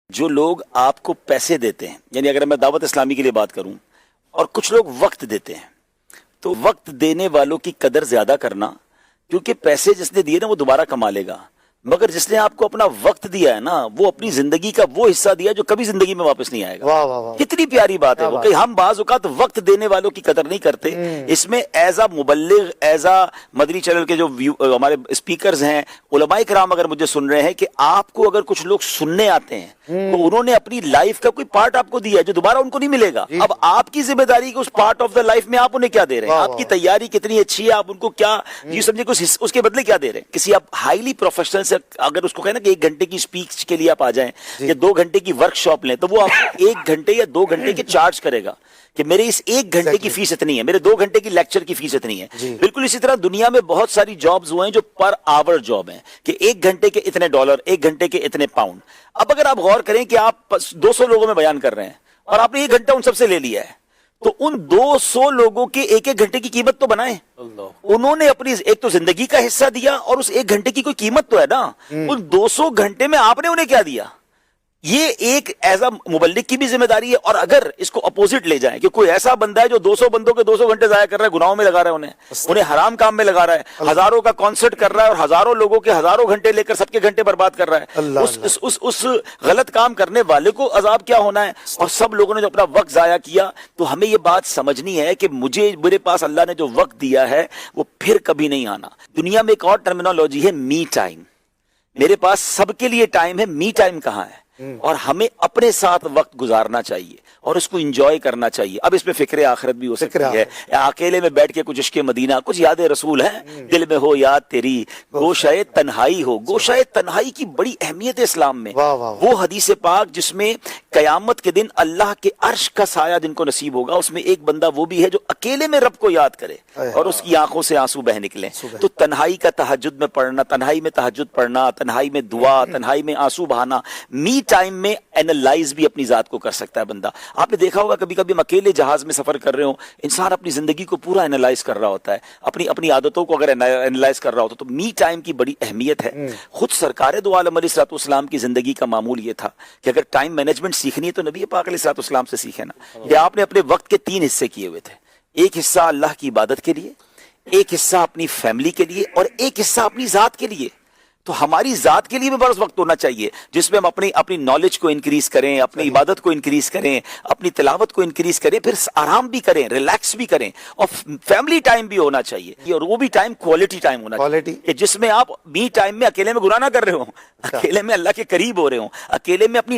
جو لوگ آپ کو پیسے دیتے ہیں، یعنی اگر میں دعوت اسلامی کے لیے بات کروں، اور کچھ لوگ وقت دیتے ہیں، تو وقت دینے والوں کی قدر زیادہ کرنا، کیونکہ پیسے جس نے دیے نا وہ دوبارہ کما لے گا، مگر جس نے آپ کو اپنا وقت دیا ہے نا وہ اپنی زندگی کا وہ حصہ دیا جو کبھی زندگی میں واپس نہیں آئے گا۔ واہ واہ واہ، کتنی پیاری بات ہے وہ کہ ہم بعض اوقات وقت دینے والوں کی قدر نہیں کرتے۔ اس میں ایز اے مبلغ، ایز اے مدنی چینل کے جو ہمارے اسپیکرز ہیں، علماء کرام اگر مجھے سن رہے ہیں کہ آپ کو اگر کچھ لوگ سننے آتے ہیں تو انہوں نے اپنی لائف کا کوئی پارٹ آپ کو دیا ہے جو دوبارہ ان کو نہیں ملے گا۔ اب آپ کی ذمہ داری کہ اس پارٹ آف دا لائف میں آپ انہیں کیا دے رہے ہیں، آپ کی تیاری کتنی اچھی ہے، آپ ان کو کیا جی سمجھے اس کے بدلے کیا دے رہے ہیں۔ کسی آپ ہائیلی پروفیشنل سے اگر اس کو کہنا کہ 1 گھنٹے کی اسپیچ کے لیے آپ آ جائیں یا 2 گھنٹے کی ورک شاپ لیں تو وہ آپ 1 گھنٹے یا 2 گھنٹے کے چارج کرے گا کہ میرے اس 1 گھنٹے کی فیس اتنی ہے، میرے 2 گھنٹے کی لیکچر کی فیس اتنی ہے۔ بالکل اسی طرح دنیا میں بہت ساری جابز ہوئے ہیں جو پر آور جاب ہیں کہ 1 گھنٹے کے اتنے ڈالر، 1 گھنٹے کے اتنے پاؤنڈ۔ اب اگر آپ غور کریں کہ آپ 200 لوگوں میں بیان کر رہے ہیں اور آپ نے 1 گھنٹہ ان سب سے لے لیا ہے، تو ان 200 لوگوں کے 1 گھنٹے کی قیمت تو بنائیں۔ انہوں نے اپنی ایک تو زندگی کا حصہ دیا اور اس 1 گھنٹے کی کوئی قیمت تو ہے نا۔ ان 200 گھنٹے میں آپ نے انہیں کیا دیا؟ یہ ایک ایز اے مبلغ کی بھی ذمہ داری ہے۔ اور اگر اس کو اپوزٹ لے جائیں کہ کوئی ایسا بندہ ہے جو 200 بندوں کے 200 گھنٹے ضائع کر رہا ہے، گناہوں میں لگا رہا ہے، انہیں حرام کام میں لگا رہا ہے، ہزاروں کا کانسرٹ کر رہا ہے اور ہزاروں لوگوں کے ہزاروں گھنٹے لے کر سب کے گھنٹے برباد کر رہا ہے، اس غلط کام کرنے والے کو عذاب کیا ہونا ہے۔ اور سب لوگوں نے جو اپنا وقت ضائع کیا، تو ہمیں یہ بات سمجھنی ہے کہ میرے پاس اللہ نے جو وقت دیا ہے وہ پھر کبھی نہیں آنا۔ دنیا میں ایک اور ٹرمینالوجی ہے می ٹائم۔ میرے پاس سب کے لیے ٹائم ہے، می ٹائم کہاں ہے؟ اور ہمیں اپنے ساتھ وقت گزارنا چاہیے اور اس کو انجوائے کرنا چاہیے۔ اب اس میں فکر آخرت بھی ہو سکتی ہے، اکیلے میں بیٹھ کے کچھ عشق مدینہ، کچھ یاد رسول ہے، دل میں ہو یاد تیری، گوشۂ تنہائی ہو۔ گوشۂ تنہائی کی بڑی اہمیت ہے اسلام میں۔ وہ حدیث پاک جس میں قیامت کے دن اللہ کے عرش کا سایہ جن کو نصیب ہوگا، اس میں ایک بندہ وہ بھی ہے جو اکیلے میں رب کو یاد کرے اور اس کی آنکھوں سے آنسو بہ نکلیں۔ تو تنہائی کا تہجد میں پڑھنا، تنہائی میں تہجد پڑھنا، تنہائی میں دعا، تنہائی میں آنسو بہانا، می ٹائم میں اینالائز بھی اپنی ذات کو کر سکتا ہے بندہ۔ آپ نے دیکھا ہوگا کبھی کبھی ہم اکیلے جہاز میں سفر کر رہے ہوں، انسان اپنی زندگی کو پورا اینالائز کر رہا ہوتا ہے، اپنی عادتوں کو اگر اینالائز کر رہا ہوتا ہے، تو می ٹائم کی بڑی اہمیت ہے۔ خود سرکار دو عالم علیہ الصلوۃ والسلام کی زندگی کا معمول یہ تھا کہ اگر ٹائم مینجمنٹ سیکھنی ہے تو نبی پاک علیہ الصلوۃ والسلام سے سیکھے نا۔ کہ آپ نے اپنے وقت کے 3 حصے کیے ہوئے تھے، ایک حصہ اللہ کی عبادت کے لیے، ایک حصہ اپنی فیملی کے لیے، اور ایک حصہ اپنی ذات کے لیے۔ تو ہماری ذات کے لیے بھی بڑا وقت ہونا چاہیے جس میں ہم اپنی نالج کو انکریز کریں، اپنی عبادت کو انکریز کریں، اپنی تلاوت کو انکریز کریں، پھر آرام بھی کریں، ریلیکس بھی کریں، اور فیملی ٹائم بھی ہونا چاہیے، اور وہ بھی ٹائم کوالٹی ٹائم ہونا چاہیے جس میں آپ می ٹائم میں اکیلے میں گناہ نہ کر رہے ہوں، اکیلے میں اللہ کے قریب ہو رہے ہوں، اکیلے میں اپنی